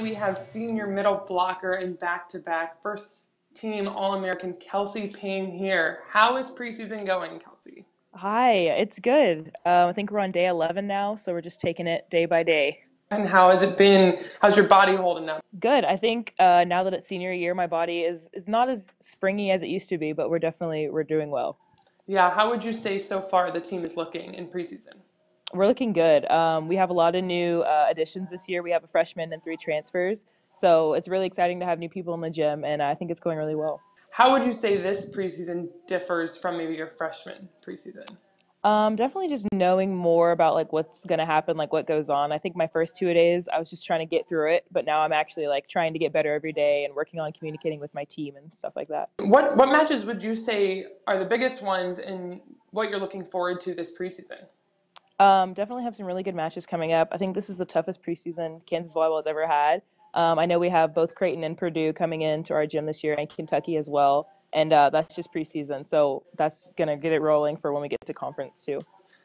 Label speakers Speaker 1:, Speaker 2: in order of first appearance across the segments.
Speaker 1: we have senior middle blocker and back-to-back first team All-American Kelsie Payne here. How is preseason going, Kelsie?
Speaker 2: Hi, it's good. I think we're on day 11 now, so we're just taking it day by day.
Speaker 1: And how has it been? How's your body holding up?
Speaker 2: Good. I think now that it's senior year, my body is not as springy as it used to be, but we're doing well.
Speaker 1: Yeah, how would you say so far the team is looking in preseason?
Speaker 2: We're looking good. We have a lot of new additions this year. We have a freshman and three transfers, so it's really exciting to have new people in the gym, and I think it's going really well.
Speaker 1: How would you say this preseason differs from maybe your freshman preseason?
Speaker 2: Definitely just knowing more about like what's gonna happen, like what goes on. I think my first 2 days, I was just trying to get through it, but now I'm actually like trying to get better every day and working on communicating with my team and stuff like that.
Speaker 1: What matches would you say are the biggest ones and what you're looking forward to this preseason?
Speaker 2: Definitely have some really good matches coming up. I think this is the toughest preseason Kansas volleyball has ever had. I know we have both Creighton and Purdue coming into our gym this year, and Kentucky as well. And that's just preseason, so that's gonna get it rolling for when we get to conference too.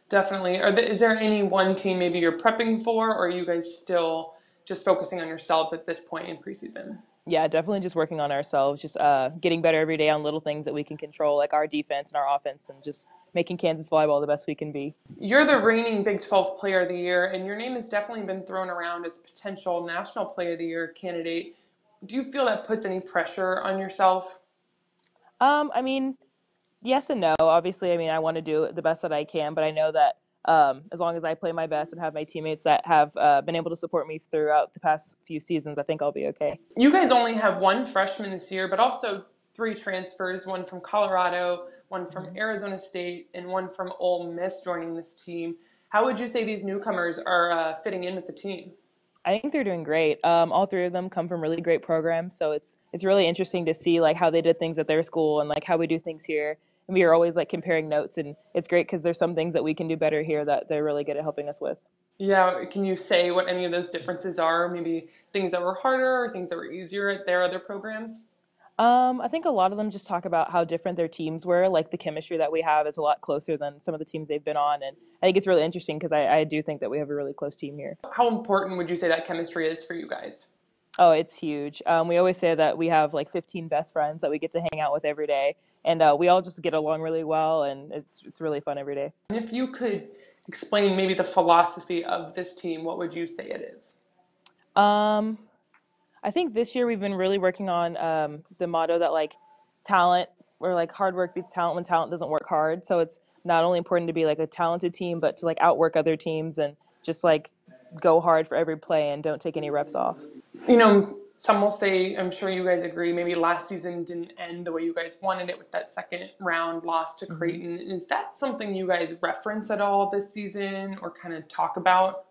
Speaker 1: Definitely. Is there any one team maybe you're prepping for, or are you guys still just focusing on yourselves at this point in preseason?
Speaker 2: Yeah, definitely just working on ourselves, just getting better every day on little things that we can control, like our defense and our offense, and just making Kansas volleyball the best we can be.
Speaker 1: You're the reigning Big 12 Player of the Year, and your name has definitely been thrown around as potential National Player of the Year candidate. Do you feel that puts any pressure on yourself?
Speaker 2: I mean, yes and no. Obviously, I mean, I want to do the best that I can, but I know that as long as I play my best and have my teammates that have been able to support me throughout the past few seasons, I think I'll be okay.
Speaker 1: You guys only have one freshman this year, but also three transfers, one from Colorado, one from Arizona State, and one from Ole Miss joining this team. How would you say these newcomers are fitting in with the team?
Speaker 2: I think they're doing great. All three of them come from really great programs, so it's really interesting to see like how they did things at their school and like how we do things here. And we are always like comparing notes, and it's great because there's some things that we can do better here that they're really good at helping us with.
Speaker 1: Yeah, can you say what any of those differences are? Maybe things that were harder or things that were easier at their other programs?
Speaker 2: I think a lot of them just talk about how different their teams were. Like the chemistry that we have is a lot closer than some of the teams they've been on, and I think it's really interesting because I do think that we have a really close team here.
Speaker 1: How important would you say that chemistry is for you guys?
Speaker 2: Oh, it's huge. We always say that we have like 15 best friends that we get to hang out with every day, and we all just get along really well, and it's really fun every day.
Speaker 1: And if you could explain maybe the philosophy of this team, what would you say it is?
Speaker 2: Um, I think this year we've been really working on the motto that like talent or like hard work beats talent when talent doesn't work hard. So it's not only important to be like a talented team, but to like outwork other teams and just like go hard for every play and don't take any reps off.
Speaker 1: You know, some will say, I'm sure you guys agree, maybe last season didn't end the way you guys wanted it with that second round loss to Creighton. Is that something you guys reference at all this season or kind of talk about?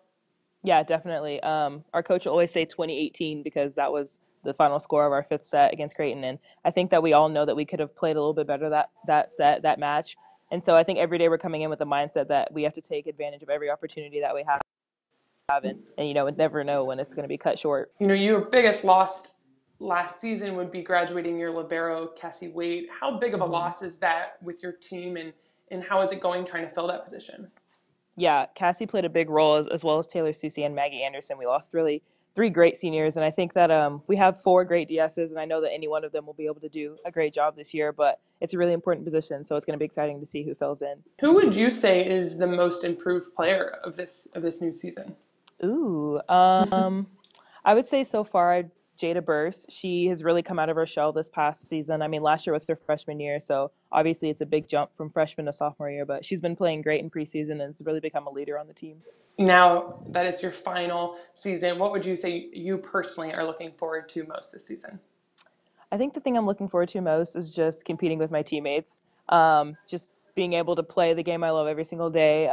Speaker 2: Yeah, definitely. Our coach will always say 2018 because that was the final score of our fifth set against Creighton, and I think that we all know that we could have played a little bit better that match. And so I think every day we're coming in with the mindset that we have to take advantage of every opportunity that we have, and you know, never know when it's going to be cut short.
Speaker 1: You know, your biggest loss last season would be graduating your libero, Cassie Wade. How big of a loss is that with your team, and how is it going trying to fill that position?
Speaker 2: Yeah, Cassie played a big role as well as Taylor Susie and Maggie Anderson. We lost really three great seniors, and I think that we have four great DSs, and I know that any one of them will be able to do a great job this year. But it's a really important position, so it's going to be exciting to see who fills in.
Speaker 1: Who would you say is the most improved player of this new season?
Speaker 2: Ooh, I would say so far Jada Burse. She has really come out of her shell this past season. I mean, last year was her freshman year, so obviously it's a big jump from freshman to sophomore year. But she's been playing great in preseason and has really become a leader on the team.
Speaker 1: Now that it's your final season, what would you say you personally are looking forward to most this season?
Speaker 2: I think the thing I'm looking forward to most is just competing with my teammates. Just being able to play the game I love every single day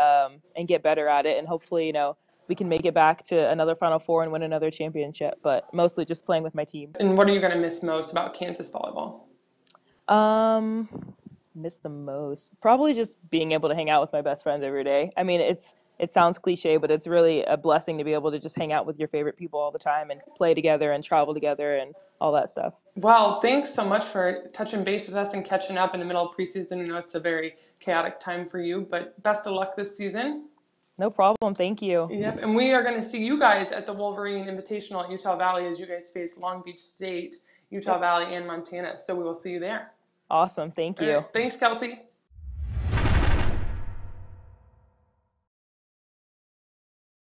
Speaker 2: and get better at it, and hopefully, you know, we can make it back to another Final Four and win another championship. But mostly just playing with my team.
Speaker 1: And what are you going to miss most about Kansas volleyball?
Speaker 2: Um, Miss the most probably just being able to hang out with my best friends every day. I mean, it sounds cliche, but it's really a blessing to be able to just hang out with your favorite people all the time and play together and travel together and all that stuff.
Speaker 1: Well, thanks so much for touching base with us and catching up in the middle of preseason. I know it's a very chaotic time for you, but best of luck this season.
Speaker 2: No problem. Thank you.
Speaker 1: Yep, and we are going to see you guys at the Wolverine Invitational at Utah Valley as you guys face Long Beach State, Utah
Speaker 2: Yep.
Speaker 1: Valley, and Montana. So we will see you there.
Speaker 2: Awesome. Thank
Speaker 1: All right,
Speaker 2: you.
Speaker 1: thanks, Kelsie.